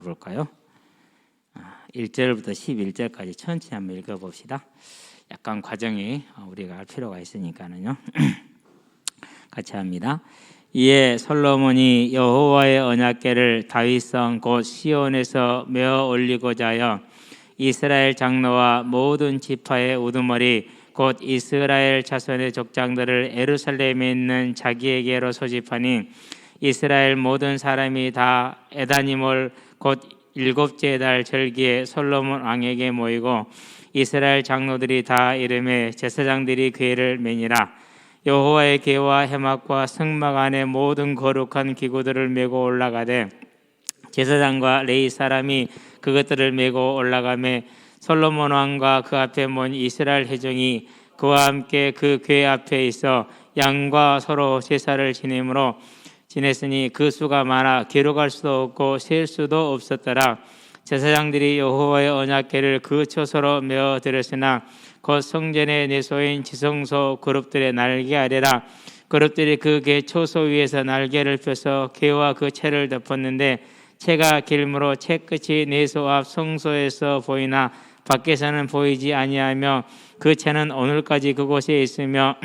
볼까요? 1절부터 11절까지 천천히 한번 읽어봅시다. 약간 과정이 우리가 알 필요가 있으니까는요. 같이 합니다. 이에 솔로몬이 여호와의 언약궤를 다윗성 곧 시온에서 메어 올리고자 하여 이스라엘 장로와 모든 지파의 우두머리 곧 이스라엘 자손의 족장들을 예루살렘에 있는 자기에게로 소집하니 이스라엘 모든 사람이 다 에다니몰 곧 일곱째 달 절기에 솔로몬 왕에게 모이고 이스라엘 장로들이 다 이름에 제사장들이 궤를 매니라. 여호와의 궤와 해막과 성막 안에 모든 거룩한 기구들을 메고 올라가되 제사장과 레위 사람이 그것들을 메고 올라가매 솔로몬 왕과 그 앞에 먼 이스라엘 회중이 그와 함께 그 궤 앞에 있어 양과 서로 제사를 지냈으니 그 수가 많아 기록할 수도 없고 셀 수도 없었더라. 제사장들이 여호와의 언약궤를 그 초소로 메어 들였으나 곧 성전의 내소인 지성소 그룹들의 날개 아래라. 그룹들이 그 궤 초소 위에서 날개를 펴서 궤와 그 채를 덮었는데 채가 길므로 채 끝이 내소 앞 성소에서 보이나 밖에서는 보이지 아니하며 그 채는 오늘까지 그곳에 있으며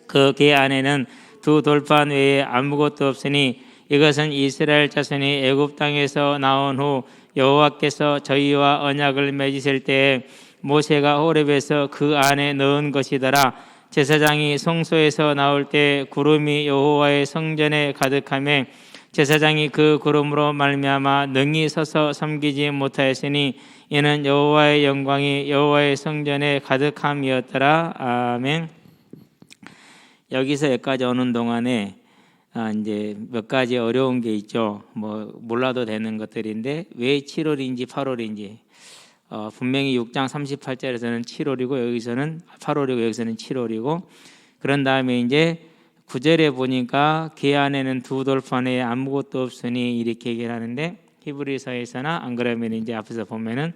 그 궤 안에는 두 돌판 외에 아무것도 없으니 이것은 이스라엘 자손이 애굽 땅에서 나온 후 여호와께서 저희와 언약을 맺으실 때에 모세가 호렙에서 그 안에 넣은 것이더라. 제사장이 성소에서 나올 때 구름이 여호와의 성전에 가득하며 제사장이 그 구름으로 말미암아 능히 서서 섬기지 못하였으니 이는 여호와의 영광이 여호와의 성전에 가득함이었더라. 아멘. 여기서 여기까지 오는 동안에 이제 몇 가지 어려운 게 있죠. 뭐 몰라도 되는 것들인데 왜 7월인지 8월인지 분명히 6장 38절에서는 7월이고 여기서는 8월이고 여기서는 7월이고 그런 다음에 이제 9절에 보니까 궤 안에는 두 돌판에 아무것도 없으니 이렇게 얘기를 하는데 히브리서에서나 안 그러면 이제 앞에서 보면은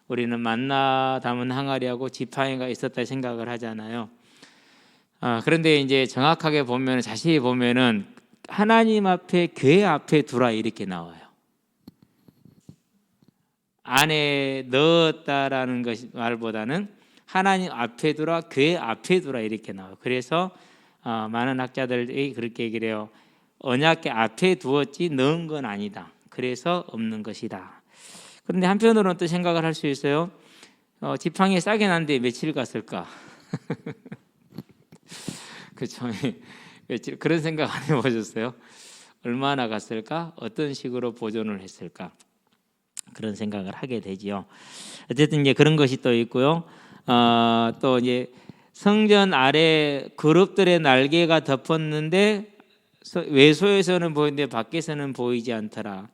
우리는 만나 담은 항아리하고 지팡이가 있었다 생각을 하잖아요. 그런데 이제 정확하게 보면 자세히 보면은 하나님 앞에 궤 앞에 두라 이렇게 나와요. 안에 넣었다라는 것 말보다는 하나님 앞에 두라 궤 앞에 두라 이렇게 나와요. 그래서 많은 학자들이 그렇게 얘기를 해요. 언약궤 앞에 두었지 넣은 건 아니다. 그래서 없는 것이다. 그런데 한편으로는 또 생각을 할 수 있어요. 지팡이 싸게 난데 며칠 갔을까? 그렇죠. 그런 생각 안 해보셨어요? 얼마나 갔을까? 어떤 식으로 보존을 했을까? 그런 생각을 하게 되지요. 어쨌든 이제 그런 것이 또 있고요. 또 이제 성전 아래 그룹들의 날개가 덮었는데 외소에서는 보이는데 밖에서는 보이지 않더라.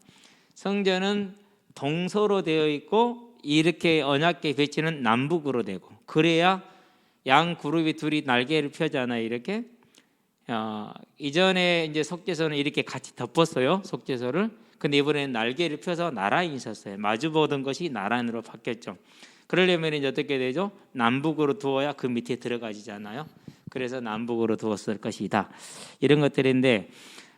성전은 동서로 되어 있고 이렇게 언약궤 배치는 남북으로 되고 그래야 양 그룹이 둘이 날개를 펴잖아요. 이렇게 이전에 이제 속죄소는 이렇게 같이 덮었어요. 속죄소를. 근데 이번에는 날개를 펴서 나란히 있었어요. 마주 보던 것이 나란히로 바뀌었죠. 그러려면 이제 어떻게 되죠? 남북으로 두어야 그 밑에 들어가지잖아요. 그래서 남북으로 두었을 것이다. 이런 것들인데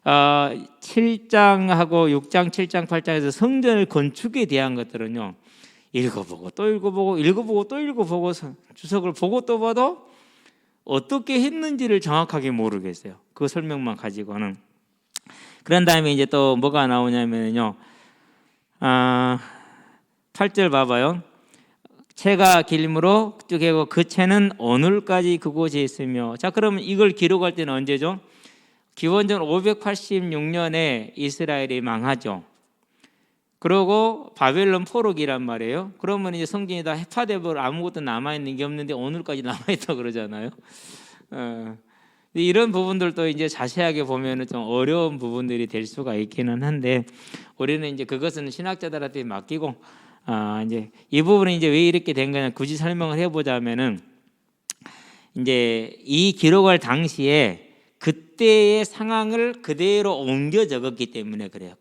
7장하고 6장, 7장, 8장에서 성전을 건축에 대한 것들은요. 읽어보고 또 읽어보고 읽어보고 또 읽어보고 주석을 보고 또 봐도 어떻게 했는지를 정확하게 모르겠어요. 그 설명만 가지고는. 그런 다음에 이제 또 뭐가 나오냐면요. 8절 봐봐요. 채가 길므로 쭉 그 채는 오늘까지 그곳에 있으며 자 그러면 이걸 기록할 때는 언제죠? 기원전 586년에 이스라엘이 망하죠. 그리고 바벨론 포로기란 말이에요. 그러면 이제 성전이 다 해파되고 아무것도 남아있는 게 없는데 오늘까지 남아있다 그러잖아요. 이런 부분들도 이제 자세하게 보면은 좀 어려운 부분들이 될 수가 있기는 한데 우리는 이제 그것은 신학자들한테 맡기고 이제 이 부분은 이제 왜 이렇게 된 거냐 굳이 설명을 해보자면은 이제 이 기록할 당시에 그때의 상황을 그대로 옮겨 적었기 때문에 그래요.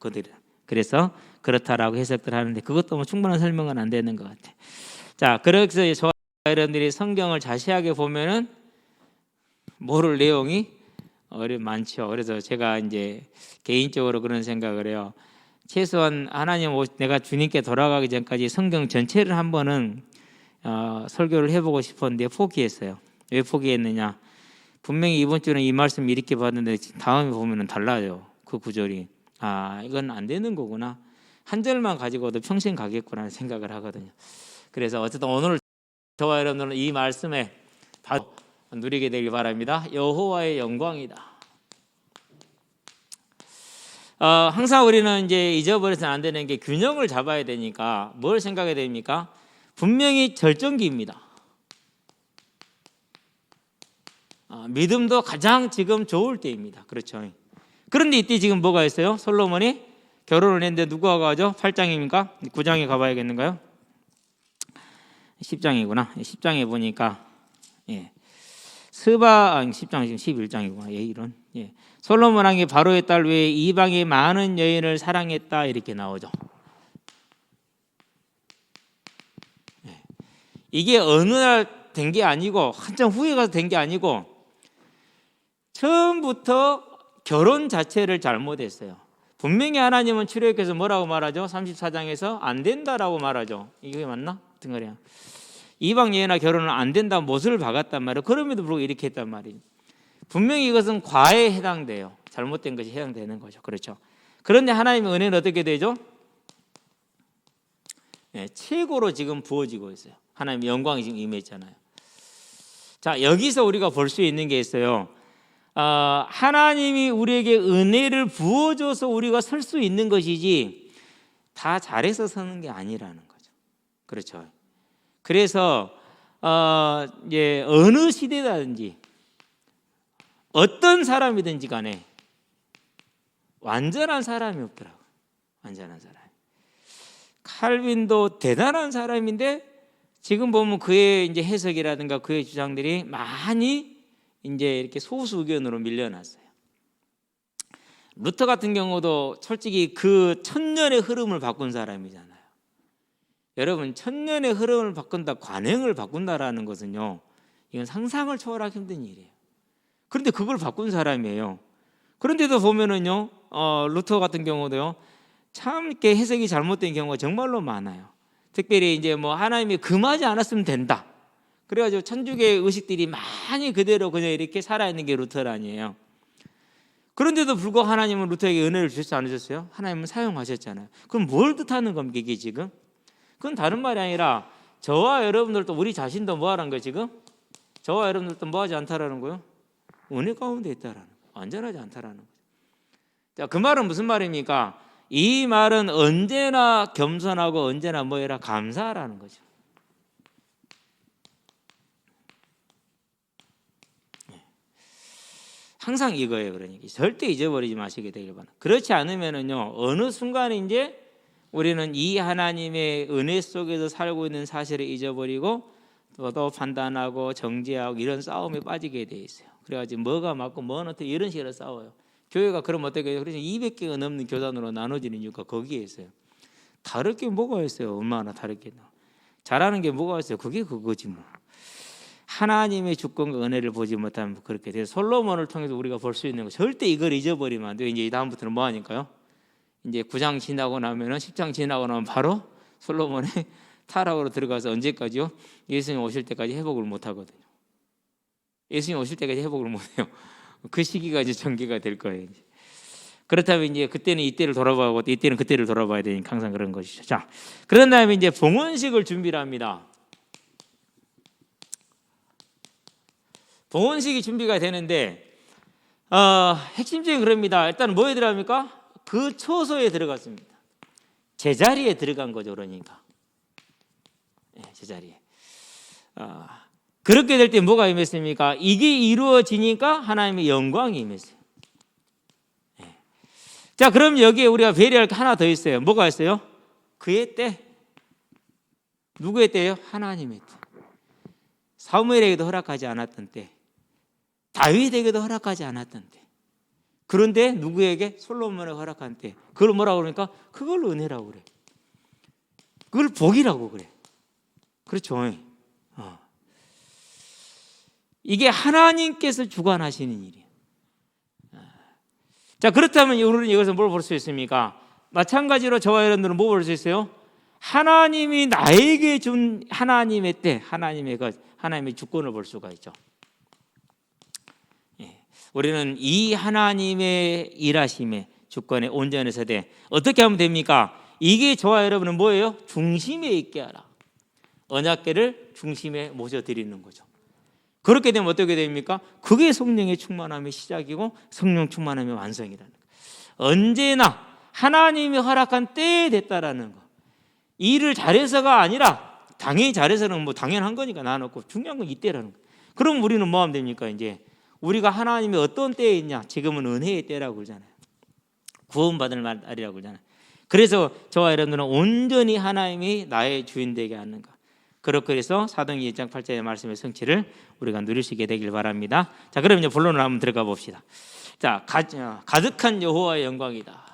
그래서 그렇다라고 해석들 하는데 그것도 뭐 충분한 설명은 안 되는 것 같아요. 자, 그래서 저와 여러분들이 성경을 자세하게 보면은 모를 내용이 많죠. 그래서 제가 이제 개인적으로 그런 생각을 해요. 최소한 하나님 내가 주님께 돌아가기 전까지 성경 전체를 한 번은 설교를 해보고 싶었는데 포기했어요. 왜 포기했느냐? 분명히 이번 주는 이 말씀 이렇게 봤는데 다음에 보면은 달라요. 그 구절이. 이건 안 되는 거구나. 한 절만 가지고도 평생 가겠구나 생각을 하거든요. 그래서 어쨌든 오늘 저와 여러분들은 이 말씀에 다 누리게 되길 바랍니다. 여호와의 영광이다. 항상 우리는 이제 잊어버려서는 안 되는 게 균형을 잡아야 되니까 뭘 생각해야 됩니까? 분명히 절정기입니다. 믿음도 가장 지금 좋을 때입니다. 그렇죠. 그런데 이때 지금 뭐가 있어요? 솔로몬이 결혼을 했는데 누가 가죠? 8장입니까? 9장에 가봐야겠는가요? 10장이구나. 10장에 보니까 스바 10장 지금 11장이구나. 이런. 솔로몬 왕이 바로의 딸 외에 이방의 많은 여인을 사랑했다 이렇게 나오죠. 이게 어느 날 된 게 아니고 한참 후에 가서 된 게 아니고 처음부터 결혼 자체를 잘못했어요. 분명히 하나님은 출애굽해서 뭐라고 말하죠? 34장에서 안 된다라고 말하죠. 이게 맞나? 어떤 거냐? 이방 여인과 결혼은 안 된다 못을 박았단 말이에요. 그럼에도 불구하고 이렇게 했단 말이에요. 분명히 이것은 과에 해당돼요. 잘못된 것이 해당되는 거죠. 그렇죠. 그런데 하나님의 은혜는 어떻게 되죠? 최고로 지금 부어지고 있어요. 하나님의 영광이 지금 임했잖아요. 자, 여기서 우리가 볼 수 있는 게 있어요. 하나님이 우리에게 은혜를 부어줘서 우리가 설 수 있는 것이지 다 잘해서 서는 게 아니라는 거죠. 그렇죠. 그래서 어느 시대든지 어떤 사람이든지 간에 완전한 사람이 없더라고요. 완전한 사람. 칼빈도 대단한 사람인데 지금 보면 그의 이제 해석이라든가 그의 주장들이 많이 이제 이렇게 소수 의견으로 밀려났어요. 루터 같은 경우도 솔직히 그 천년의 흐름을 바꾼 사람이잖아요. 여러분, 천년의 흐름을 바꾼다, 관행을 바꾼다라는 것은요, 이건 상상을 초월하기 힘든 일이에요. 그런데 그걸 바꾼 사람이에요. 그런데도 보면은요, 루터 같은 경우도요, 참 이렇게 해석이 잘못된 경우가 정말로 많아요. 특별히 이제 뭐 하나님이 금하지 않았으면 된다. 그래가지고 천주교의 의식들이 많이 그대로 그냥 이렇게 살아있는 게 루터란이에요. 그런데도 불구하고 하나님은 루터에게 은혜를 주셨지 않으셨어요? 하나님은 사용하셨잖아요. 그럼 뭘 뜻하는 겁니까 이게 지금? 그건 다른 말이 아니라 저와 여러분들도 우리 자신도 뭐 하라는 거예요 지금? 저와 여러분들도 뭐 하지 않다라는 거예요? 은혜 가운데 있다라는 거예요. 완전하지 않다라는 거예요. 자, 그 말은 무슨 말입니까? 이 말은 언제나 겸손하고 언제나 뭐해라? 감사하라는 거죠. 항상 이거예요. 그러니까 절대 잊어버리지 마시게 되길 바랍니다. 그렇지 않으면은요, 어느 순간 이제 우리는 이 하나님의 은혜 속에서 살고 있는 사실을 잊어버리고 또 판단하고 정죄하고 이런 싸움에 빠지게 돼 있어요. 그래가지고 뭐가 맞고 뭐는 어떻게 이런 식으로 싸워요. 교회가 그럼 어떻게 해요? 그래서 200개가 넘는 교단으로 나눠지는 이유가 거기에 있어요. 다를 게 뭐가 있어요? 얼마나 다르게 잘하는 게 뭐가 있어요? 그게 그거지 뭐. 하나님의 주권과 은혜를 보지 못하면 그렇게 돼요. 솔로몬을 통해서 우리가 볼 수 있는 거 절대 이걸 잊어버리면 안 돼요. 이제 다음부터는 뭐 하니까요? 이제 9장 지나고 나면은 10장 지나고 나면 바로 솔로몬의 타락으로 들어가서 언제까지요? 예수님 오실 때까지 회복을 못 하거든요. 예수님 오실 때까지 회복을 못 해요. 그 시기가 이제 전개가 될 거예요. 이제. 그렇다면 이제 그때는 이때를 돌아봐고 이때는 그때를 돌아봐야 되니까 항상 그런 것이죠. 자, 그런 다음에 이제 봉헌식을 준비를 합니다. 봉헌식이 준비가 되는데 핵심적인 그럽니다. 일단 뭐에 들어갑니까? 그 처소에 들어갔습니다. 제자리에 들어간 거죠. 그러니까 제자리에. 그렇게 될 때 뭐가 임했습니까? 이게 이루어지니까 하나님의 영광이 임했어요. 자, 그럼 여기에 우리가 배려할 게 하나 더 있어요. 뭐가 있어요? 그의 때. 누구의 때요? 하나님의 때. 사무엘에게도 허락하지 않았던 때, 다윗에게도 허락하지 않았던 때, 그런데 누구에게? 솔로몬에 허락한 때. 그걸 뭐라고 그러니까? 그걸 은혜라고 그래. 그걸 복이라고 그래. 그렇죠. 이게 하나님께서 주관하시는 일이에요. 자, 그렇다면 우리는 이것을 뭘 볼 수 있습니까? 마찬가지로 저와 여러분들은 뭐 볼 수 있어요? 하나님이 나에게 준 하나님의 때, 하나님의 주권을 볼 수가 있죠. 우리는 이 하나님의 일하심의 주권의 온전한 세대 어떻게 하면 됩니까? 이게 저와 여러분은 뭐예요? 중심에 있게 하라. 언약궤를 중심에 모셔드리는 거죠. 그렇게 되면 어떻게 됩니까? 그게 성령의 충만함의 시작이고 성령 충만함의 완성이라는 거예요. 언제나 하나님이 허락한 때에 됐다라는 거. 일을 잘해서가 아니라 당연히 잘해서는 뭐 당연한 거니까 나눠놓고 중요한 건 이때라는 거예요. 그럼 우리는 뭐 하면 됩니까? 이제 우리가 하나님이 어떤 때에 있냐? 지금은 은혜의 때라고 그러잖아요. 구원받을 날이라고 그러잖아요. 그래서 저와 여러분들은 온전히 하나님이 나의 주인 되게 하는 것. 그렇게 해서 사도행전 1장 8절의 말씀의 성취를 우리가 누릴 수 있게 되길 바랍니다. 자, 그럼 이제 본론으로 한번 들어가 봅시다. 자, 가득한 여호와의 영광이다.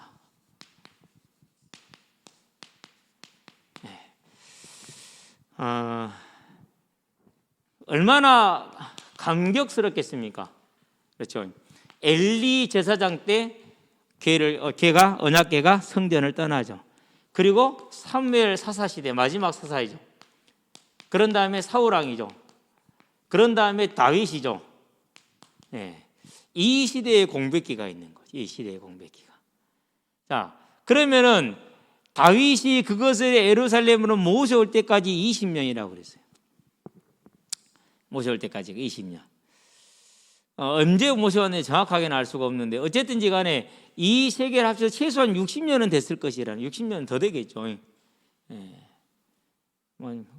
얼마나 감격스럽겠습니까? 그렇죠. 엘리 제사장 때 언약궤가 성전을 떠나죠. 그리고 사무엘 사사 시대 마지막 사사이죠. 그런 다음에 사울 왕이죠. 그런 다음에 다윗이죠. 이 시대의 공백기가 있는 거죠. 이 시대의 공백기가. 자, 그러면은 다윗이 그것을 예루살렘으로 모셔올 때까지 20년이라고 그랬어요. 모셔올 때까지 20년. 언제 모셔왔는지 정확하게는 알 수가 없는데 어쨌든지 간에 이 세 개를 합쳐서 최소한 60년은 됐을 것이라는, 60년은 더 되겠죠.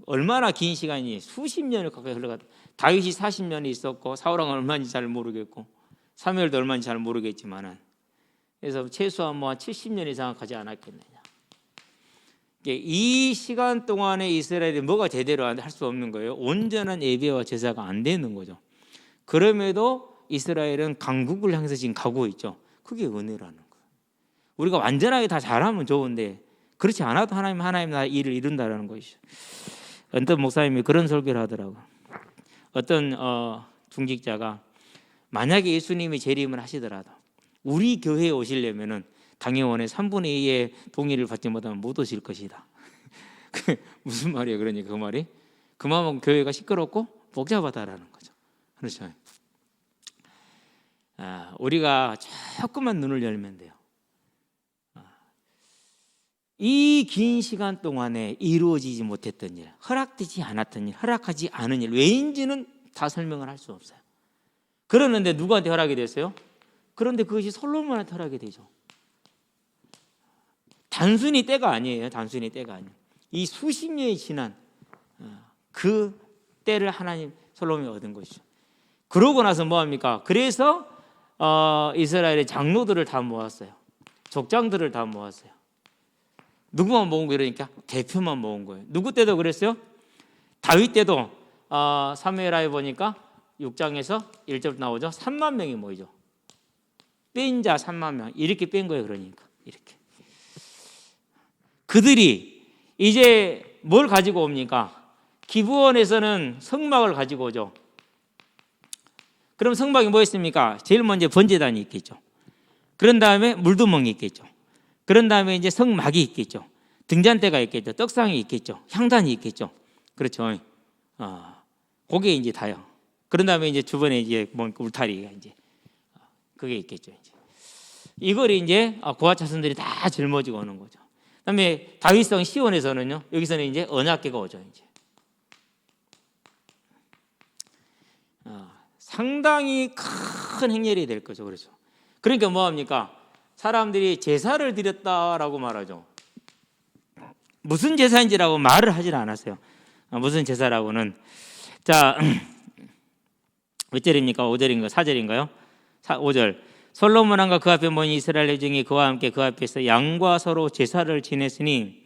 얼마나 긴 시간이 수십 년을 가까이 흘러갔다. 다윗이 40년이 있었고 사울왕은 얼마인지 잘 모르겠고 사무엘도 얼마인지 잘 모르겠지만은 그래서 최소한 뭐 70년 이상 가지 않았겠느냐. 이 시간 동안에 이스라엘이 뭐가 제대로 할 수 없는 거예요. 온전한 예배와 제사가 안 되는 거죠. 그럼에도 이스라엘은 강국을 향해서 지금 가고 있죠. 그게 은혜라는 거예요. 우리가 완전하게 다 잘하면 좋은데 그렇지 않아도 하나님 나의 일을 이룬다는 것이죠. 어떤 목사님이 그런 설교를 하더라고요. 어떤 중직자가 만약에 예수님이 재림을 하시더라도 우리 교회에 오시려면은 당회원의 3분의 2의 동의를 받지 못하면 못 오실 것이다. 무슨 말이에요? 그러니까 그 말이 그만큼 교회가 시끄럽고 복잡하다라는 거죠. 그렇죠. 우리가 조금만 눈을 열면 돼요. 이 긴 시간 동안에 이루어지지 못했던 일, 허락되지 않았던 일, 허락하지 않은 일, 왜인지는 다 설명을 할 수 없어요. 그러는데 누구한테 허락이 됐어요? 그런데 그것이 솔로몬한테 허락이 되죠. 단순히 때가 아니에요. 단순히 때가 아니에요. 이 수십 년이 지난 그 때를 하나님 솔로몬이 얻은 것이죠. 그러고 나서 뭐합니까? 그래서 이스라엘의 장로들을 다 모았어요. 족장들을 다 모았어요. 누구만 모은 거예요? 그러니까 대표만 모은 거예요. 누구 때도 그랬어요? 다윗 때도 사무엘하에 보니까 6장에서 1절 나오죠. 3만 명이 모이죠. 뺀 자 3만 명 이렇게 뺀 거예요. 그러니까 이렇게 그들이 이제 뭘 가지고 옵니까? 기브온에서는 성막을 가지고 오죠. 그럼 성막이 뭐 있습니까? 제일 먼저 번제단이 있겠죠. 그런 다음에 물두멍이 있겠죠. 그런 다음에 이제 성막이 있겠죠. 등잔대가 있겠죠. 떡상이 있겠죠. 향단이 있겠죠. 그렇죠. 그게 이제 다요. 그런 다음에 이제 주변에 이제 울타리가 이제 그게 있겠죠. 이걸 이제 고아 자손들이 다 짊어지고 오는 거죠. 그다음에 다윗성 시온에서는요. 여기서는 이제 언약궤가 오죠. 이제 상당히 큰 행렬이 될 거죠. 그렇죠. 그러니까 뭐 합니까? 사람들이 제사를 드렸다라고 말하죠. 무슨 제사인지라고 말을 하질 않았어요. 무슨 제사라고는. 자, 몇 절입니까? 5절인가요? 4절인가요? 5절. 솔로몬 왕과 그 앞에 모인 이스라엘 중에 그와 함께 그 앞에서 양과 서로 제사를 지냈으니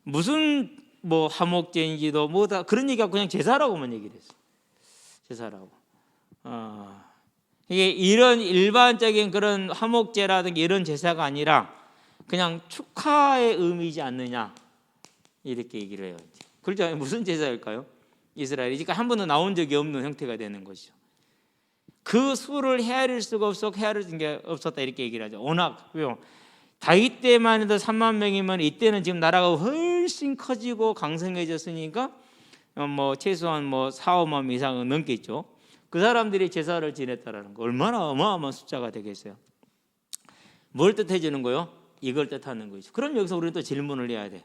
무슨 뭐 화목제인지도 뭐다 그런 얘기가 그냥 제사라고만 얘기를 했어요. 제사라고. 이게 이런 일반적인 그런 화목제라든가 이런 제사가 아니라 그냥 축하의 의미이지 않느냐 이렇게 얘기를 해요. 그렇죠? 무슨 제사일까요? 이스라엘이 그러니까 한 번도 나온 적이 없는 형태가 되는 것이죠. 그 수를 헤아릴 수가 없었다 이렇게 얘기를 하죠. 워낙 다윗 때만 해도 3만 명이면 이때는 지금 나라가 훨씬 커지고 강성해졌으니까 뭐 최소한 뭐 4, 5만 이상은 넘겠죠. 그 사람들이 제사를 지냈다라는 거 얼마나 어마어마한 숫자가 되겠어요. 뭘 뜻해 주는 거요? 이걸 뜻하는 거죠. 그럼 여기서 우리는 또 질문을 해야 돼.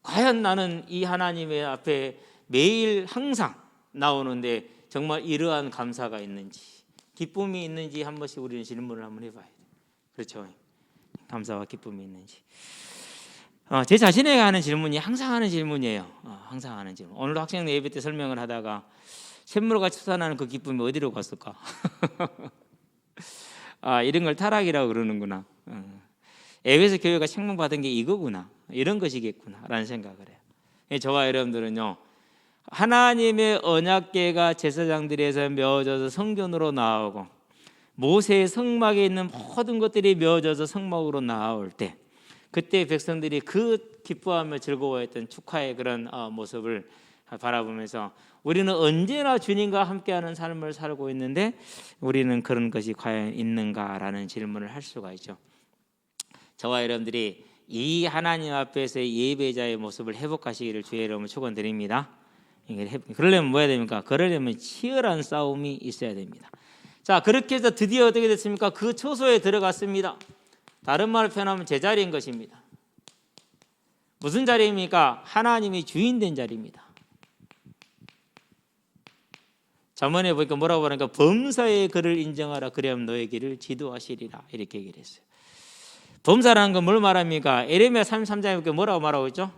과연 나는 이 하나님의 앞에 매일 항상 나오는데 정말 이러한 감사가 있는지, 기쁨이 있는지 한 번씩 우리는 질문을 한번 해봐야 돼. 그렇죠? 감사와 기쁨이 있는지. 제 자신에게 하는 질문이 항상 하는 질문이에요. 항상 하는 질문. 오늘도 학생 예배 때 설명을 하다가 샘물과 추산하는 그 기쁨이 어디로 갔을까? 이런 걸 타락이라고 그러는구나. 에베소 교회가 책망받은 게 이거구나. 이런 것이겠구나 라는 생각을 해요. 저와 여러분들은요, 하나님의 언약궤가 제사장들에서 메어져서 성전으로 나오고 모세의 성막에 있는 모든 것들이 메어져서 성막으로 나올 때, 그때 백성들이 그 기뻐하며 즐거워했던 축하의 그런 모습을 바라보면서 우리는 언제나 주님과 함께하는 삶을 살고 있는데 우리는 그런 것이 과연 있는가라는 질문을 할 수가 있죠. 저와 여러분들이 이 하나님 앞에서의 예배자의 모습을 회복하시기를 주의 이름으로 축원드립니다. 그러려면 뭐 해야 됩니까? 그러려면 치열한 싸움이 있어야 됩니다. 자, 그렇게 해서 드디어 어떻게 됐습니까? 그 처소에 들어갔습니다. 다른 말로 표현하면 제자리인 것입니다. 무슨 자리입니까? 하나님이 주인 된 자리입니다. 잠언에 보니까 뭐라고 하니까 범사의 그를 인정하라 그리하면 너의 길을 지도하시리라 이렇게 얘기를 했어요. 범사라는 건 뭘 말합니까? 에레미야 33장에 보니까 뭐라고 말하고 있죠?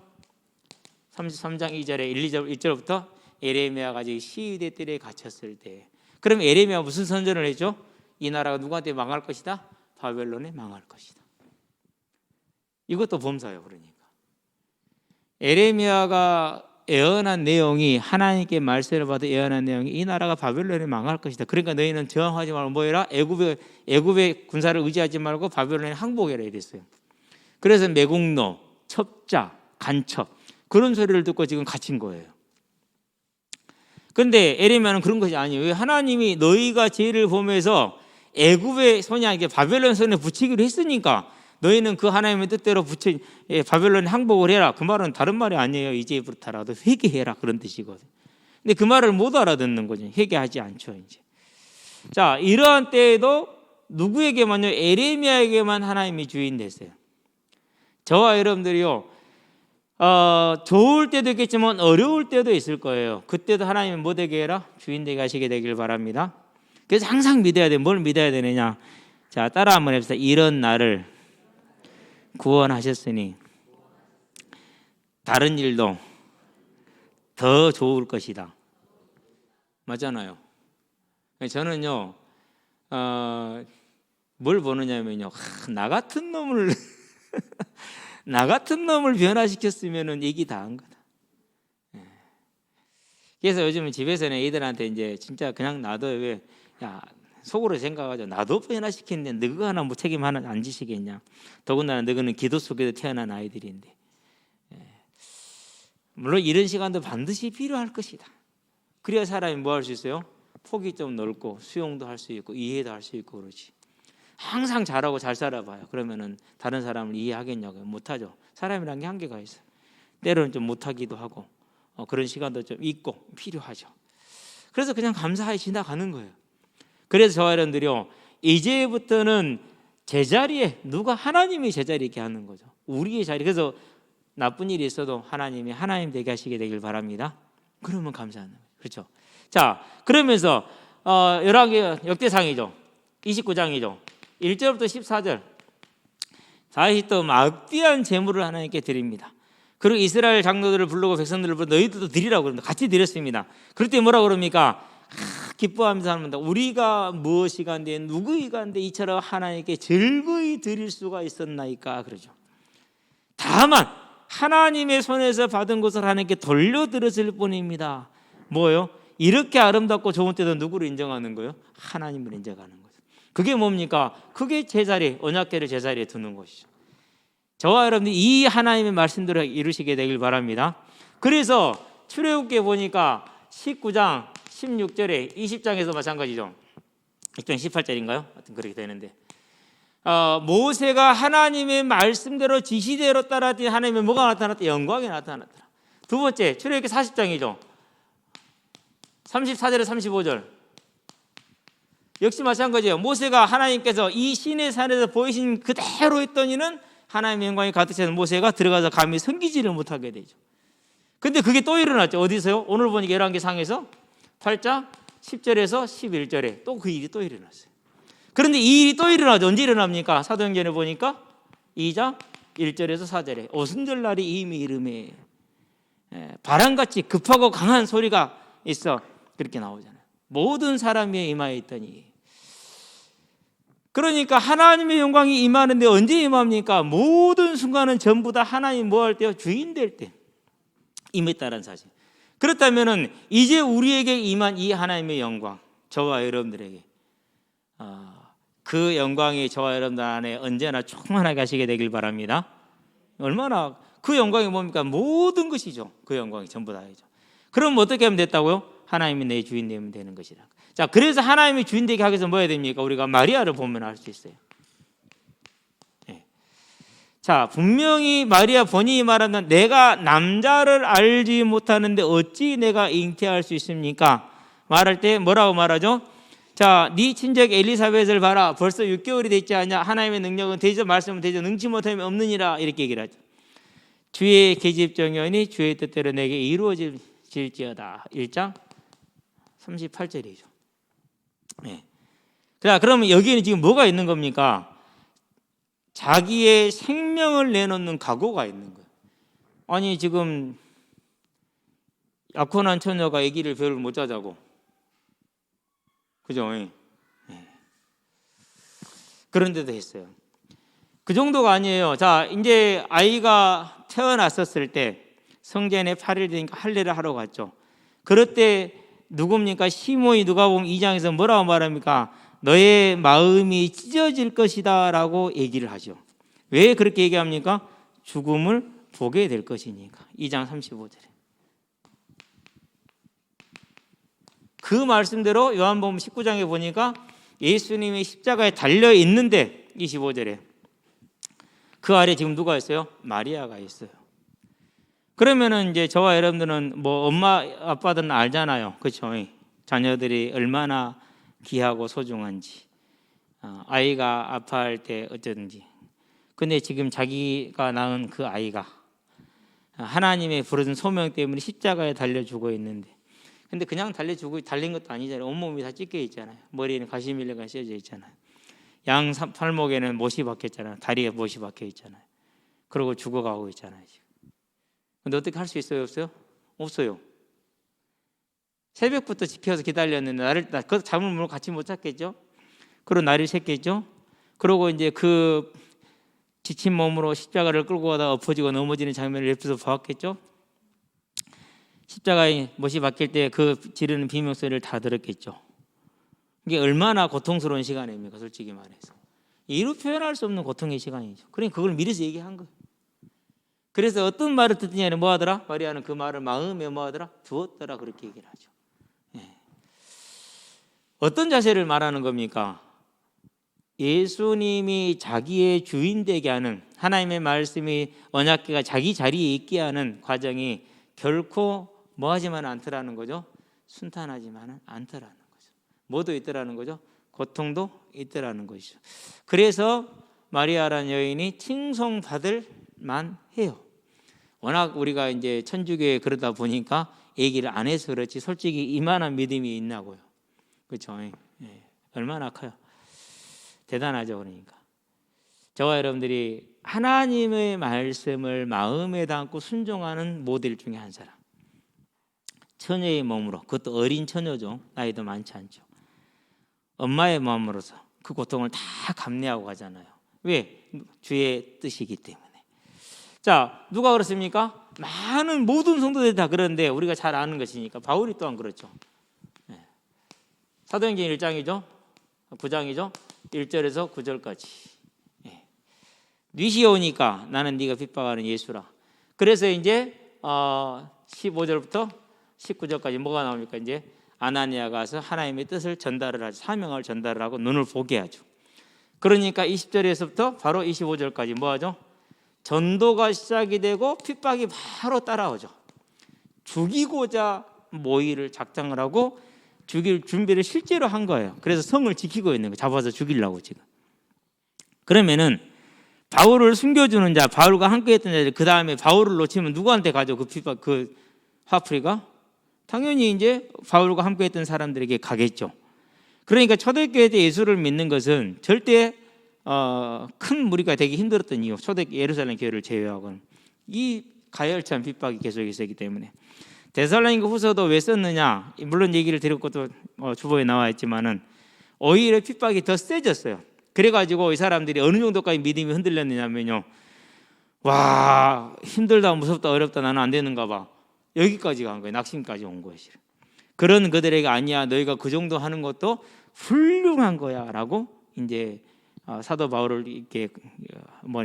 33장 2절에 1절부터 에레미야가 아직 시위대 뜰에 갇혔을 때, 그럼 에레미야가 무슨 선전을 했죠? 이 나라가 누구한테 망할 것이다? 바벨론에 망할 것이다. 이것도 범사예요. 그러니까 에레미야가 예언한 내용이, 하나님께 말씀을 받아 예언한 내용이 이 나라가 바벨론에 망할 것이다. 그러니까 너희는 저항하지 말고 뭐해라? 애굽의 군사를 의지하지 말고 바벨론에 항복해라 이랬어요. 그래서 매국노, 첩자, 간첩 그런 소리를 듣고 지금 갇힌 거예요. 그런데 에레미야는 그런 것이 아니에요. 왜? 하나님이 너희가 죄를 범해서 애굽의 손이 아니게 바벨론 손에 붙이기로 했으니까 너희는 그 하나님의 뜻대로 바벨론 항복을 해라. 그 말은 다른 말이 아니에요. 이제부터라도 회개해라 그런 뜻이거든요. 근데 그 말을 못 알아듣는 거죠. 회개하지 않죠. 이제. 자, 이러한 때에도 누구에게만요? 에레미야에게만 하나님이 주인 됐어요. 저와 여러분들이요, 좋을 때도 있겠지만 어려울 때도 있을 거예요. 그때도 하나님은 뭐 되게 해라? 주인 되게 하시게 되길 바랍니다. 그래서 항상 믿어야 돼. 뭘 믿어야 되느냐? 자, 따라 한번 해봅시다. 이런 나를 구원하셨으니 다른 일도 더 좋을 것이다. 맞잖아요. 저는요, 뭘 보느냐면요, 나 같은 놈을 나 같은 놈을 변화시켰으면은 얘기 다 한 거다. 그래서 요즘은 집에서는 애들한테 이제 진짜 그냥 놔둬. 왜? 야, 속으로 생각하죠. 나도 변화시켰는데 너가 하나 뭐 책임 하나 안 지시겠냐. 더군다나 너는 기도 속에서 태어난 아이들인데. 물론 이런 시간도 반드시 필요할 것이다. 그래야 사람이 뭐 할 수 있어요? 폭이 좀 넓고 수용도 할 수 있고 이해도 할 수 있고 그러지. 항상 잘하고 잘 살아봐요. 그러면은 다른 사람을 이해하겠냐고요? 못하죠. 사람이란 게 한계가 있어요. 때로는 좀 못하기도 하고 그런 시간도 좀 있고 필요하죠. 그래서 그냥 감사하게 지나가는 거예요. 그래서 저와 여러분들이요, 이제부터는 제자리에 누가 하나님이 제자리에 있게 하는 거죠. 우리의 자리. 그래서 나쁜 일이 있어도 하나님이 하나님 되게 하시게 되길 바랍니다. 그러면 감사하는 거예요. 그렇죠? 자, 그러면서 열왕기 역대상이죠. 29장이죠. 1절부터 14절. 다윗이 또 막대한 제물을 하나님께 드립니다. 그리고 이스라엘 장로들을 부르고 백성들을 부르고 너희들도 드리라고 그럽니다. 같이 드렸습니다. 그럴 때 뭐라고 그럽니까? 기뻐하면서 합니다. 우리가 무엇이 간데 누구이 간데 이처럼 하나님께 즐거이 드릴 수가 있었나이까 그러죠. 다만 하나님의 손에서 받은 것을 하나님께 돌려드렸을 뿐입니다. 뭐예요? 이렇게 아름답고 좋은 때도 누구를 인정하는 거예요? 하나님을 인정하는 거죠. 그게 뭡니까? 그게 제자리, 언약궤를 제자리에 두는 것이죠. 저와 여러분들이 이 하나님의 말씀대로 이루시게 되길 바랍니다. 그래서 출애굽기에 보니까 19장 16절에 20장에서 마찬가지죠. 20장 18절인가요? 하여튼 그렇게 되는데 모세가 하나님의 말씀대로 지시대로 따랐더니 하나님의 뭐가 나타났다? 영광이 나타났더라. 두 번째, 출애굽기 40장이죠. 34절에 35절. 역시 마찬가지예요. 모세가 하나님께서 이 시내 산에서 보이신 그대로 했더니는 하나님의 영광이 가득 차는 모세가 들어가서 감히 섬기지를 못하게 되죠. 근데 그게 또 일어났죠. 어디서요? 오늘 보니까 열왕기상에서 8장 10절에서 11절에 또 그 일이 또 일어났어요. 그런데 이 일이 또 일어나죠. 언제 일어납니까? 사도행전에 보니까 2장 1절에서 4절에 오순절날이 이미 이름에 바람같이 급하고 강한 소리가 있어 그렇게 나오잖아요. 모든 사람이 임하에 있더니. 그러니까 하나님의 영광이 임하는데 언제 임합니까? 모든 순간은 전부 다 하나님 뭐 할 때요? 주인 될 때 임했다는 사실. 그렇다면 이제 우리에게 임한 이 하나님의 영광, 저와 여러분들에게 그 영광이 저와 여러분들 안에 언제나 충만하게 하시게 되길 바랍니다. 얼마나 그 영광이 뭡니까? 모든 것이죠. 그 영광이 전부 다이죠. 그럼 어떻게 하면 됐다고요? 하나님이 내 주인 되면 되는 것이라. 자, 그래서 하나님이 주인 되게 하기 위해서 뭐 해야 됩니까? 우리가 마리아를 보면 알 수 있어요. 네. 자, 분명히 마리아 본인이 말하는 내가 남자를 알지 못하는데 어찌 내가 잉태할 수 있습니까? 말할 때 뭐라고 말하죠? 자, 네 친척 엘리사벳을 봐라. 벌써 6개월이 됐지 않냐? 하나님의 능력은 대저 말씀은 대저 능치 못함이 없느니라. 이렇게 얘기를 하죠. 주의 계집정연이 주의 뜻대로 내게 이루어질지어다. 1장 38절이죠. 네. 자, 그러면 여기에는 지금 뭐가 있는 겁니까? 자기의 생명을 내놓는 각오가 있는 거예요. 아니 지금 약혼한 처녀가 아기를 별을 못 자자고, 그죠? 네. 그런데도 했어요. 그 정도가 아니에요. 자, 이제 아이가 태어났었을 때 성전에 8일 되니까 할례를 하러 갔죠. 그럴 때 누굽니까? 시몬이 누가복음 2장에서 뭐라고 말합니까? 너의 마음이 찢어질 것이다 라고 얘기를 하죠. 왜 그렇게 얘기합니까? 죽음을 보게 될 것이니까. 2장 35절에 그 말씀대로 요한복음 19장에 보니까 예수님이 십자가에 달려 있는데 25절에 그 아래 지금 누가 있어요? 마리아가 있어요. 그러면은 이제 저와 여러분들은 뭐 엄마 아빠들은 알잖아요. 그렇죠? 자녀들이 얼마나 귀하고 소중한지, 아이가 아파할 때 어쩌든지. 근데 지금 자기가 낳은 그 아이가 하나님의 부르신 소명 때문에 십자가에 달려 죽어 있는데, 근데 그냥 달린 것도 아니잖아요. 온몸이 다 찢겨 있잖아요. 머리에는 가시밀레가 씌어져 있잖아요. 양 팔목에는 못이 박혀 있잖아요. 다리에 못이 박혀 있잖아요. 그러고 죽어가고 있잖아요. 지금. 근데 어떻게 할 수 있어요? 없어요? 없어요. 새벽부터 지켜서 기다렸는데 그 잠을 물론 같이 못 잤겠죠. 그리고 날이 샜겠죠. 그리고 이제 그 지친 몸으로 십자가를 끌고 가다 엎어지고 넘어지는 장면을 옆에서 보았겠죠. 십자가에 못이 박힐 때 그 지르는 비명소리를 다 들었겠죠. 이게 얼마나 고통스러운 시간입니까? 솔직히 말해서 이루 표현할 수 없는 고통의 시간이죠. 그러니까 그걸 미리서 얘기한 거예요. 그래서 어떤 말을 듣느냐는 뭐 하더라? 마리아는 그 말을 마음에 뭐 하더라? 두었더라. 그렇게 얘기를 하죠. 어떤 자세를 말하는 겁니까? 예수님이 자기의 주인 되게 하는, 하나님의 말씀이 언약궤가 자기 자리에 있게 하는 과정이 결코 뭐 하지만 않더라는 거죠? 순탄하지만은 않더라는 거죠. 뭐도 있더라는 거죠? 고통도 있더라는 것이죠. 그래서 마리아라는 여인이 칭송받을 만해요. 워낙 우리가 이제 천주교에 그러다 보니까 얘기를 안 해서 그렇지 솔직히 이만한 믿음이 있나고요. 그렇죠? 얼마나 커요. 대단하죠. 그러니까 저와 여러분들이 하나님의 말씀을 마음에 담고 순종하는 모델 중에 한 사람, 처녀의 몸으로, 그것도 어린 처녀죠. 나이도 많지 않죠. 엄마의 마음으로서 그 고통을 다 감내하고 가잖아요. 왜? 주의 뜻이기 때문에. 자, 누가 그렇습니까? 많은 모든 성도들이 다 그런데 우리가 잘 아는 것이니까 바울이 또한 그렇죠. 사도행전 1장이죠. 9장이죠. 1절에서 9절까지. 뉘시 오니까 나는 네가 핍박하는 예수라. 그래서 이제 15절부터 19절까지 뭐가 나옵니까? 이제 아나니아가 가서 하나님의 뜻을 전달을 하죠. 사명을 전달을 하고 눈을 보게 하죠. 그러니까 20절에서부터 바로 25절까지 뭐하죠? 전도가 시작이 되고 핍박이 바로 따라오죠. 죽이고자 모의를 작정을 하고 죽일 준비를 실제로 한 거예요. 그래서 성을 지키고 있는 거예요. 잡아서 죽이려고 지금. 그러면은 바울을 숨겨주는 자, 바울과 함께했던 자들, 그 다음에 바울을 놓치면 누구한테 가죠? 그 핍박, 그 화풀이가 당연히 이제 바울과 함께했던 사람들에게 가겠죠. 그러니까 초대교회 때 예수를 믿는 것은 절대 큰 무리가 되기 힘들었던 이유, 초대 예루살렘 교회를 제외하고는 이 가열찬 핍박이 계속 있었기 때문에. 데살로니가 후서도 왜 썼느냐? 물론 얘기를 드릴 것도 주보에 나와 있지만은 오히려 핍박이 더 세졌어요. 그래가지고 이 사람들이 어느 정도까지 믿음이 흔들렸느냐면요, 와, 힘들다, 무섭다, 어렵다, 나는 안 되는가 봐, 여기까지 간 거예요. 낙심까지 온 거예요. 그런 그들에게 아니야, 너희가 그 정도 하는 것도 훌륭한 거야라고 이제 사도 바울을 이렇게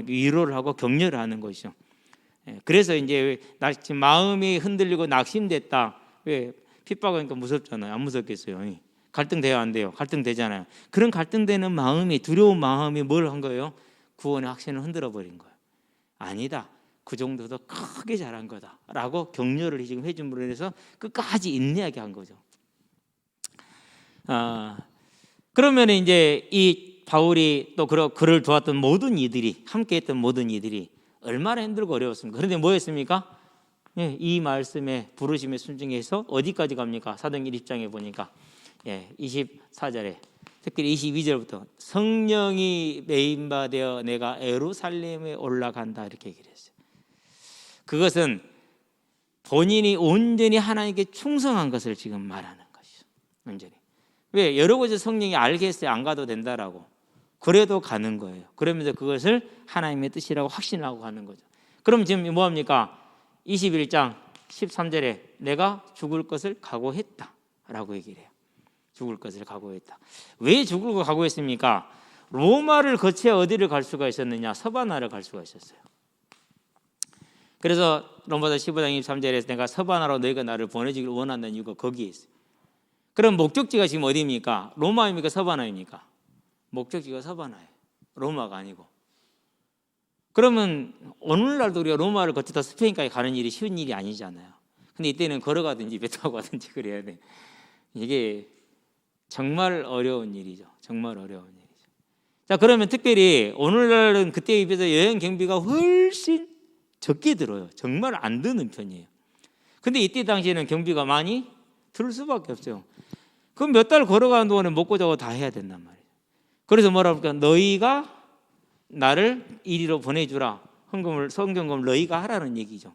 위로를 하고 격려를 하는 것이죠. 그래서 이제 마음이 흔들리고 낙심됐다. 왜? 핍박하니까 무섭잖아요. 안 무섭겠어요? 갈등돼야 안 돼요? 갈등되잖아요. 그런 갈등되는 마음이, 두려운 마음이 뭘 한 거예요? 구원의 확신을 흔들어 버린 거예요. 아니다, 그 정도도 크게 잘한 거다라고 격려를 지금 해줌으로 해서 끝까지 인내하게 한 거죠. 그러면 이제 이 바울이 또 그를 도왔던 모든 이들이, 함께했던 모든 이들이 얼마나 힘들고 어려웠습니까? 그런데 뭐였습니까? 이 말씀에 부르심에 순종해서 어디까지 갑니까? 사도행전 1장에 보니까 24절에 특히 22절부터 성령이 메인바되어 내가 예루살렘에 올라간다 이렇게 얘기를 했어요. 그것은 본인이 온전히 하나님께 충성한 것을 지금 말하는 것이죠. 온전히. 왜? 여러 곳에 성령이 알겠어요. 안 가도 된다라고. 그래도 가는 거예요. 그러면서 그것을 하나님의 뜻이라고 확신하고 가는 거죠. 그럼 지금 뭐합니까? 21장 13절에 내가 죽을 것을 각오했다 라고 얘기를 해요. 죽을 것을 각오했다. 왜 죽을 거 각오했습니까? 로마를 거쳐 어디를 갈 수가 있었느냐? 서바나를 갈 수가 있었어요. 그래서 로마서 15장 23절에서 내가 서바나로 너희가 나를 보내주기를 원한다는 이유가 거기에 있어요. 그럼 목적지가 지금 어디입니까? 로마입니까? 서바나입니까? 목적지가 서바나예요. 로마가 아니고. 그러면 오늘날도 우리가 로마를 거쳐서 스페인까지 가는 일이 쉬운 일이 아니잖아요. 근데 이때는 걸어가든지 배 타고 가든지 그래야 돼. 이게 정말 어려운 일이죠. 정말 어려운 일이죠. 자, 그러면 특별히 오늘날은 그때에 비해서 여행 경비가 훨씬 적게 들어요. 정말 안 드는 편이에요. 근데 이때 당시에는 경비가 많이 들 수밖에 없어요. 그럼 몇 달 걸어가는 동안에 먹고 자고 다 해야 된단 말이에요. 그래서 뭐라고 할까? 너희가 나를 이리로 보내주라. 성경금 너희가 하라는 얘기죠.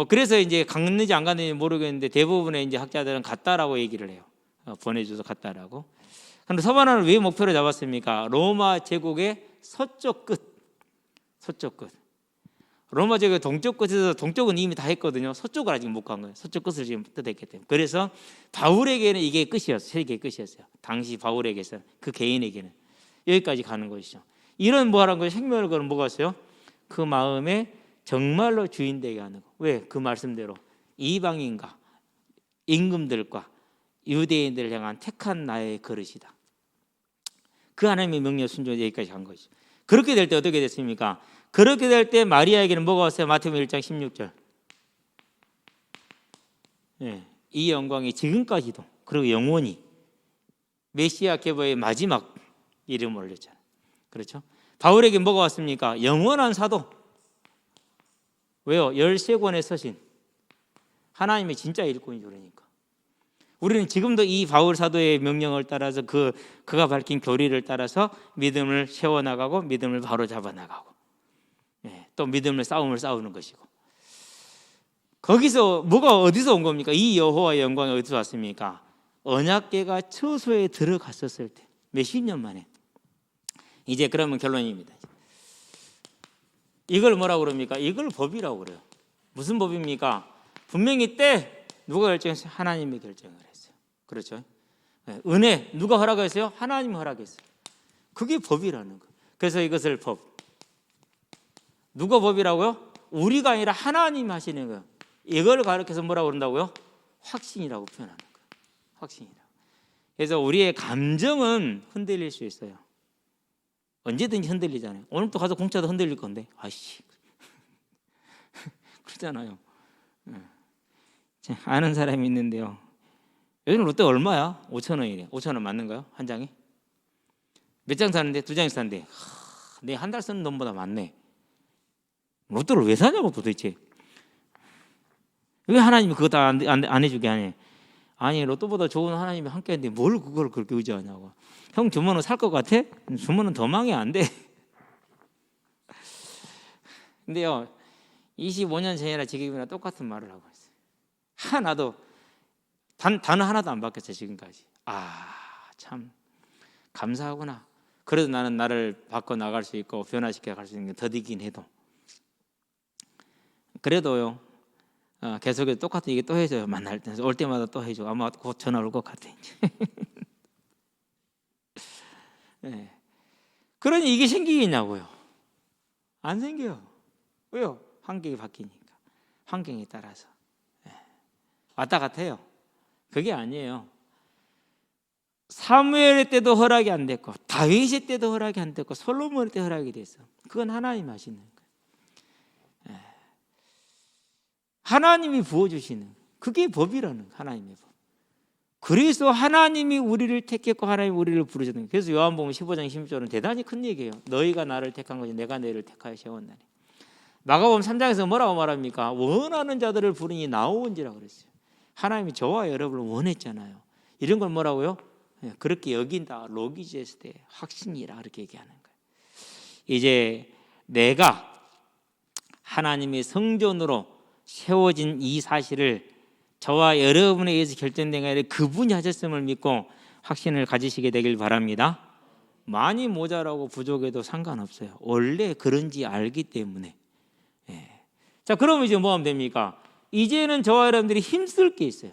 그래서 이제 갔는지 안 갔는지 모르겠는데 대부분의 이제 학자들은 갔다라고 얘기를 해요. 보내줘서 갔다라고. 그런데 서바나를 왜 목표로 잡았습니까? 로마 제국의 서쪽 끝. 로마 제국의 동쪽 끝에서 동쪽은 이미 다 했거든요. 서쪽을 아직 못 간 거예요. 서쪽 끝을 지금 뜻했기 때문에. 그래서 바울에게는 이게 끝이었어요. 세계의 끝이었어요. 당시 바울에게서 그 개인에게는 여기까지 가는 것이죠. 이런 뭐라는 거예요? 생명을 거는 뭐가 있어요? 그 마음에 정말로 주인 되게 하는 거. 왜? 그 말씀대로 이방인과 임금들과 유대인들을 향한 택한 나의 그릇이다. 그 하나님의 명령 순종에 여기까지 간 것이죠. 그렇게 될 때 어떻게 됐습니까? 그렇게 될 때 마리아에게는 뭐가 왔어요? 마태복음 1장 16절. 이 영광이 지금까지도 그리고 영원히 메시아 계보의 마지막 이름을 올렸잖아요. 그렇죠? 바울에게 뭐가 왔습니까? 영원한 사도. 왜요? 13권의 서신. 하나님의 진짜 일꾼이죠. 그러니까 우리는 지금도 이 바울 사도의 명령을 따라서 그가 밝힌 교리를 따라서 믿음을 세워나가고 믿음을 바로 잡아나가고 또 믿음의 싸움을 싸우는 것이고, 거기서 뭐가 어디서 온 겁니까? 이 여호와의 영광이 어디서 왔습니까? 언약궤가 처소에 들어갔었을 때 몇십 년 만에. 이제 그러면 결론입니다. 이걸 뭐라고 그럽니까? 이걸 법이라고 그래요. 무슨 법입니까? 분명히 때 누가 결정했어요? 하나님이 결정을 했어요. 그렇죠? 은혜 누가 허락했어요? 하나님이 허락했어요. 그게 법이라는 거예요. 그래서 이것을 법. 누가 법이라고요? 우리가 아니라 하나님 하시는 거예요. 이걸 가르쳐서 뭐라고 그런다고요? 확신이라고 표현하는 거예요. 확신이라고. 그래서 우리의 감정은 흔들릴 수 있어요. 언제든지 흔들리잖아요. 오늘 또 가서 공짜도 흔들릴 건데, 아이씨, 그렇잖아요. 아는 사람이 있는데요. 요즘 롯데 얼마야? 5,000원이래. 5,000원 맞는가요? 한 장에? 몇 장 사는데? 2장씩 사는데, 내 한 달 쓰는 돈보다 많네. 롯데를 왜 사냐고 도대체. 왜 하나님이 그거 다 안 해주게 하네. 아니, 로또보다 좋은 하나님이 함께 했는데 뭘 그걸 그렇게 의지하냐고. 형 주머니 살 것 같아? 주머니 더 망해 안 돼. 근데요, 25년 전이나 지금이나 똑같은 말을 하고 있어요. 하나도 단어 하나도 안 바뀌었어요. 지금까지. 참 감사하구나. 그래도 나는 나를 바꿔 나갈 수 있고 변화시켜 갈 수 있는 게 더디긴 해도, 그래도요, 계속해서 똑같은 얘기 또 해줘요. 만날 때 올 때마다 또 해줘. 아마 곧 전화 올 것 같아. 네. 그러니 이게 생기겠냐고요? 안 생겨요. 왜요? 환경이 바뀌니까. 환경에 따라서 왔다 갔다 해요. 그게 아니에요. 사무엘 때도 허락이 안 됐고, 다윗의 때도 허락이 안 됐고, 솔로몬 때 허락이 됐어. 그건 하나님 하시는 거예요. 하나님이 부어주시는, 그게 법이라는, 하나님의 법. 그래서 하나님이 우리를 택했고 하나님이 우리를 부르셨는 거예요. 그래서 요한복음 15장 16절은 대단히 큰 얘기예요. 너희가 나를 택한 것이 내가 너희를 택하여 세웠나니. 마가복음 3장에서 뭐라고 말합니까? 원하는 자들을 부르니 나오은지라고 그랬어요. 하나님이 저와 여러분을 원했잖아요. 이런 걸 뭐라고요? 그렇게 여긴다. 로기제스대, 확신이라 그렇게 얘기하는 거예요. 이제 내가 하나님의 성전으로 세워진 이 사실을 저와 여러분에 의해서 결정된 게 아니라 그분이 하셨음을 믿고 확신을 가지시게 되길 바랍니다. 많이 모자라고 부족해도 상관없어요. 원래 그런지 알기 때문에. 자, 그러면 이제 뭐 하면 됩니까? 이제는 저와 여러분들이 힘쓸 게 있어요.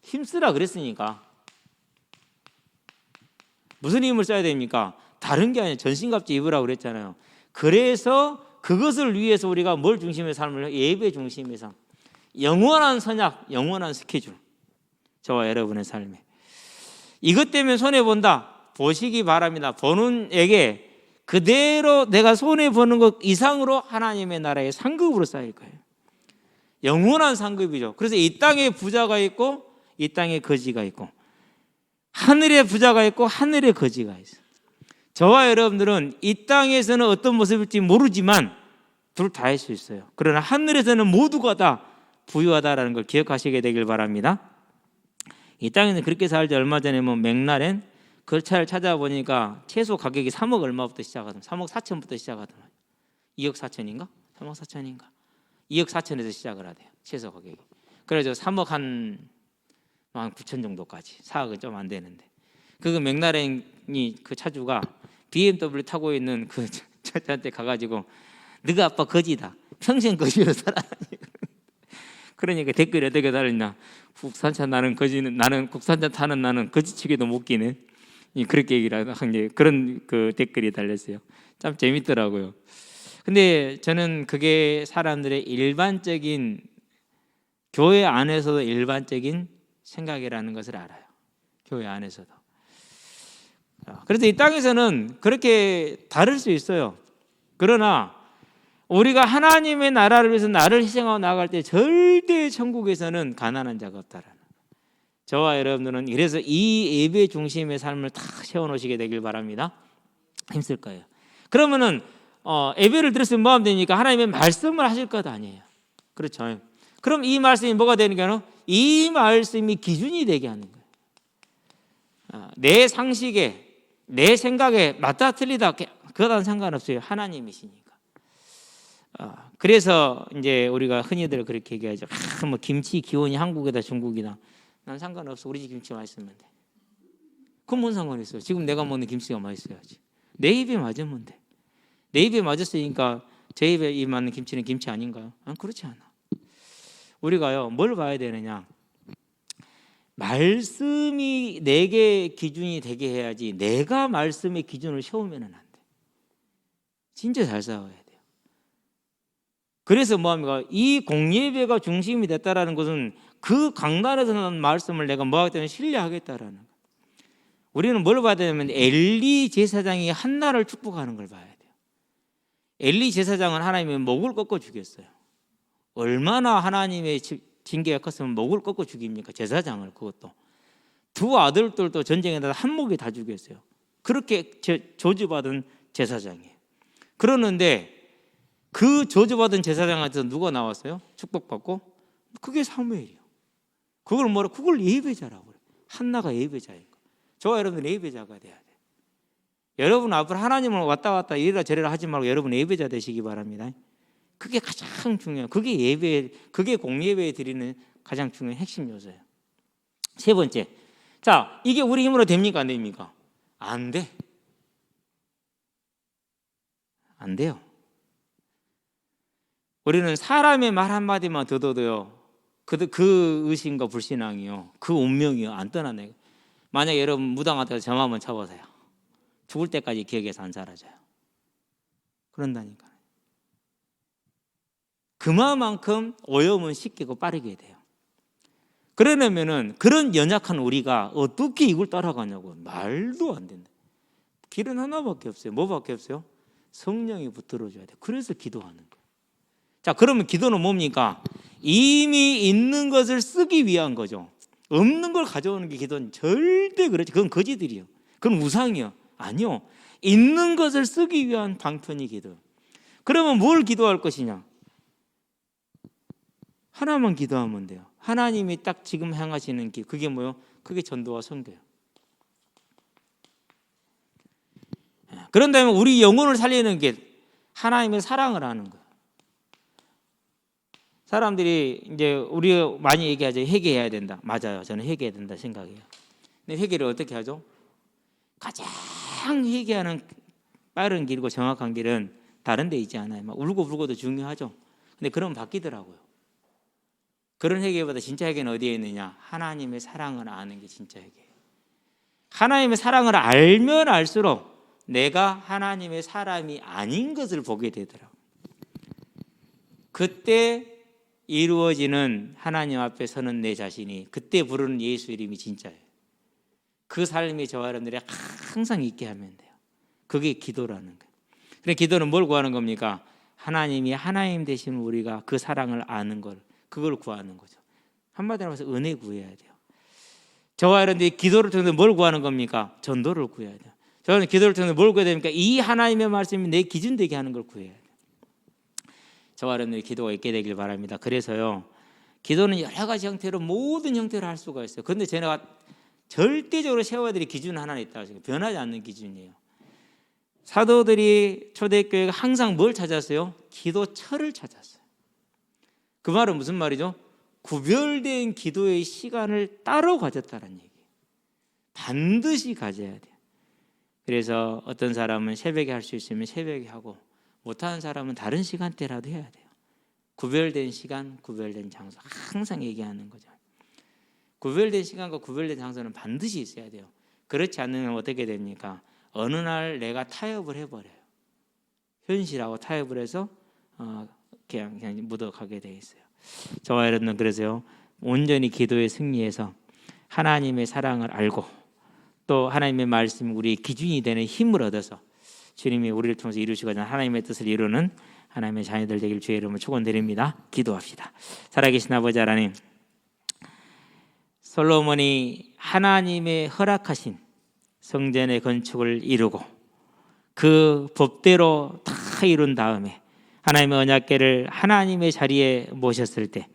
힘쓰라 그랬으니까. 무슨 힘을 써야 됩니까? 다른 게 아니라 전신갑주 입으라고 그랬잖아요. 그래서 그것을 위해서 우리가 뭘 중심의 삶을, 예배 중심의 삶, 영원한 선약, 영원한 스케줄, 저와 여러분의 삶에. 이것 때문에 손해본다, 보시기 바랍니다. 보는 에게 그대로 내가 손해보는 것 이상으로 하나님의 나라의 상급으로 쌓일 거예요. 영원한 상급이죠. 그래서 이 땅에 부자가 있고 이 땅에 거지가 있고, 하늘에 부자가 있고 하늘에 거지가 있어요. 저와 여러분들은 이 땅에서는 어떤 모습일지 모르지만 둘 다 할 수 있어요. 그러나 하늘에서는 모두가 다 부유하다라는 걸 기억하시게 되길 바랍니다. 이 땅에는 그렇게 살지. 얼마 전에 맥라렌 그 차를 찾아보니까 최소 가격이 3억 얼마부터 시작하더만, 3억 4천부터 시작하더만. 2억 4천인가? 3억 4천인가? 2억 4천에서 시작을 하대요. 최소 가격이. 그래서 3억 한 9천 정도까지. 4억은 좀 안 되는데. 그 맥라렌이 그 차주가 BMW 타고 있는 그 차한테 가가지고 너가 아빠 거지다. 평생 거지로 살아. 그러니까 댓글이 어떻게 달렸냐? 국산차 나는 거지는, 나는 국산차 타는 나는 거지치기도 못 끼네. 그렇게 얘기를 한 게, 그런 그 댓글이 달렸어요. 참 재밌더라고요. 근데 저는 그게 사람들의 일반적인, 교회 안에서도 일반적인 생각이라는 것을 알아요. 교회 안에서도. 그래서 이 땅에서는 그렇게 다를 수 있어요. 그러나 우리가 하나님의 나라를 위해서 나를 희생하고 나아갈 때 절대 천국에서는 가난한 자가 없다라는, 저와 여러분들은 이래서 이 예배 중심의 삶을 다 세워놓으시게 되길 바랍니다. 힘쓸 거예요. 그러면은 예배를 들었으면 뭐 하면 되니까? 하나님의 말씀을 하실 것 아니에요. 그렇죠. 그럼 이 말씀이 뭐가 되는 거예요? 이 말씀이 기준이 되게 하는 거예요. 내 상식에, 내 생각에 맞다 틀리다 그거랑 상관없어요. 하나님이시니까. 그래서 이제 우리가 흔히들 그렇게 얘기하죠. 뭐 김치 기원이 한국이다 중국이다, 난 상관없어. 우리 집 김치 맛있으면 돼. 그건 뭔 상관이 있어요? 지금 내가 먹는 김치가 맛있어야지. 내 입에 맞으면 돼. 내 입에 맞았으니까 제 입에 맞는 김치는 김치 아닌가요? 그렇지 않아. 우리가요, 뭘 봐야 되느냐? 말씀이 내게 기준이 되게 해야지 내가 말씀의 기준을 세우면 안 돼. 진짜 잘 싸워야 돼요. 그래서 뭐합니까? 이 공예배가 중심이 됐다라는 것은 그 강단에서 나온 말씀을 내가 뭐하겠다는 신뢰하겠다라는 거예요. 우리는 뭘 봐야 되냐면 엘리 제사장이 한나를 축복하는 걸 봐야 돼요. 엘리 제사장은 하나님의 목을 꺾어 죽였어요. 얼마나 하나님의 징계가 컸으면 목을 꺾어 죽입니까? 제사장을. 그것도 두 아들들도 전쟁에다 한 목에 다 죽였어요. 그렇게 저주받은 제사장이에요. 그러는데 그 저주받은 제사장한테서 누가 나왔어요? 축복받고? 그게 사무엘이요. 그걸 뭐라? 그걸 예배자라고 그래요. 한나가 예배자인 거. 저와 여러분 예배자가 돼야 돼요. 여러분 앞으로 하나님을 왔다 갔다 이래라 저래라 하지 말고 여러분 예배자 되시기 바랍니다. 그게 가장 중요해요. 그게 예배, 그게 공예배에 드리는 가장 중요한 핵심 요소예요. 세 번째, 자, 이게 우리 힘으로 됩니까 안 됩니까? 안 돼. 안 돼요. 우리는 사람의 말 한마디만 듣어도요, 그 의심과 불신앙이요, 그 운명이요 안 떠나네요. 만약에 여러분 무당한테 점 한번 쳐보세요. 죽을 때까지 기억에서 안 사라져요. 그런다니까요. 그만큼 오염은 쉽고 빠르게 돼요. 그러려면은 그런 연약한 우리가 어떻게 이걸 따라가냐고. 말도 안 된다. 길은 하나밖에 없어요. 뭐밖에 없어요? 성령이 붙들어줘야 돼요. 그래서 기도하는 거예요. 자, 그러면 기도는 뭡니까? 이미 있는 것을 쓰기 위한 거죠. 없는 걸 가져오는 게 기도는 절대 그렇지. 그건 거지들이요. 그건 우상이요. 아니요. 있는 것을 쓰기 위한 방편이 기도. 그러면 뭘 기도할 것이냐? 하나만 기도하면 돼요. 하나님이 딱 지금 향하시는 길, 그게 뭐요? 그게 전도와 선교예요. 그런다면 우리 영혼을 살리는 게 하나님의 사랑을 하는 거예요. 사람들이 이제 우리 많이 얘기하죠. 회개해야 된다. 맞아요. 저는 회개해야 된다 생각해요. 근데 회개를 어떻게 하죠? 가장 회개하는 빠른 길이고 정확한 길은 다른 데 있지 않아요. 막 울고 불고도 중요하죠. 근데 그러면 바뀌더라고요. 그런 회개보다 진짜 회개는 어디에 있느냐? 하나님의 사랑을 아는 게 진짜 회개예요. 하나님의 사랑을 알면 알수록 내가 하나님의 사람이 아닌 것을 보게 되더라고요. 그때 이루어지는 하나님 앞에 서는 내 자신이, 그때 부르는 예수 이름이 진짜예요. 그 삶이 저와 여러분들이 항상 있게 하면 돼요. 그게 기도라는 거예요. 그래, 기도는 뭘 구하는 겁니까? 하나님이 하나님 되신 우리가 그 사랑을 아는 걸, 그걸 구하는 거죠. 한마디로 해서 은혜 구해야 돼요. 저와 여러분들이 기도를 통해서 뭘 구하는 겁니까? 전도를 구해야 돼요. 저는 기도를 통해서 뭘 구해야 됩니까? 이 하나님의 말씀이 내 기준 되게 하는 걸 구해야 돼요. 저와 여러분들이 기도가 있게 되길 바랍니다. 그래서요, 기도는 여러 가지 형태로, 모든 형태로 할 수가 있어요. 그런데 제가 절대적으로 세워야 될 기준은 하나 있다고, 변하지 않는 기준이에요. 사도들이 초대교회가 항상 뭘 찾았어요? 기도처를 찾았어요. 그 말은 무슨 말이죠? 구별된 기도의 시간을 따로 가졌다는 얘기예요. 반드시 가져야 돼요. 그래서 어떤 사람은 새벽에 할 수 있으면 새벽에 하고, 못하는 사람은 다른 시간대라도 해야 돼요. 구별된 시간, 구별된 장소, 항상 얘기하는 거죠. 구별된 시간과 구별된 장소는 반드시 있어야 돼요. 그렇지 않으면 어떻게 됩니까? 어느 날 내가 타협을 해버려요. 현실하고 타협을 해서 그냥 묻어가게 돼 있어요. 저와 여러분은 그래서요, 온전히 기도에 승리해서 하나님의 사랑을 알고 또 하나님의 말씀이 우리의 기준이 되는 힘을 얻어서 주님이 우리를 통해서 이루시고자 하나님의 뜻을 이루는 하나님의 자녀들 되길 주의 이름으로 축원드립니다. 기도합시다. 살아계신 아버지 하나님, 솔로몬이 하나님의 허락하신 성전의 건축을 이루고 그 법대로 다 이룬 다음에 하나님의 언약궤를 하나님의 자리에 모셨을 때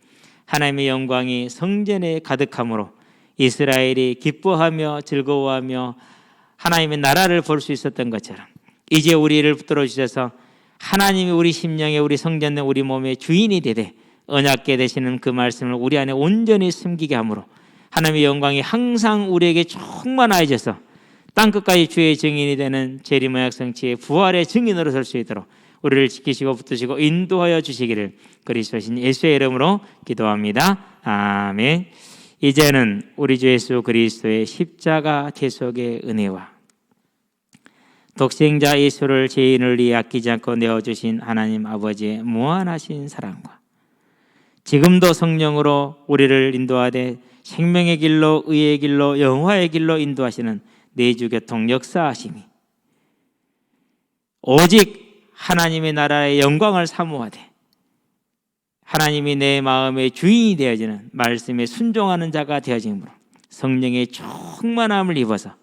하나님의 영광이 성전에 가득함으로 이스라엘이 기뻐하며 즐거워하며 하나님의 나라를 볼 수 있었던 것처럼 이제 우리를 붙들어 주셔서 하나님이 우리 심령에, 우리 성전에, 우리 몸의 주인이 되되 언약궤 되시는 그 말씀을 우리 안에 온전히 숨기게 함으로 하나님의 영광이 항상 우리에게 충만하여져서 땅끝까지 주의 증인이 되는 재림의 약성치의 부활의 증인으로 설 수 있도록 우리를 지키시고 붙드시고 인도하여 주시기를 그리스도신 예수의 이름으로 기도합니다. 아멘. 이제는 우리 주 예수 그리스도의 십자가 대속의 은혜와 독생자 예수를 죄인을 위해 아끼지 않고 내어주신 하나님 아버지의 무한하신 사랑과 지금도 성령으로 우리를 인도하되 생명의 길로, 의의 길로, 영화의 길로 인도하시는 내주교통 역사하심이 오직 하나님의 나라의 영광을 사모하되 하나님이 내 마음의 주인이 되어지는 말씀에 순종하는 자가 되어지므로 성령의 충만함을 입어서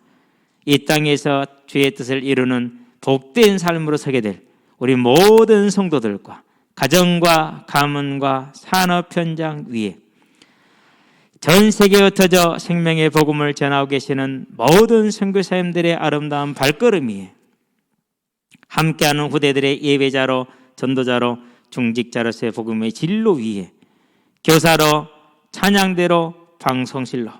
이 땅에서 주의 뜻을 이루는 복된 삶으로 서게 될 우리 모든 성도들과 가정과 가문과 산업 현장 위에 전 세계에 흩어져 생명의 복음을 전하고 계시는 모든 선교사님들의 아름다운 발걸음 위에 함께하는 후대들의 예배자로 전도자로 중직자로서의 복음의 진로 위에 교사로 찬양대로 방송실로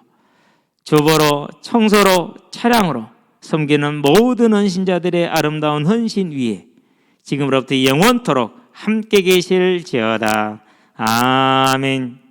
주보로 청소로 차량으로 섬기는 모든 헌신자들의 아름다운 헌신 위에 지금으로부터 영원토록 함께 계실지어다. 아멘.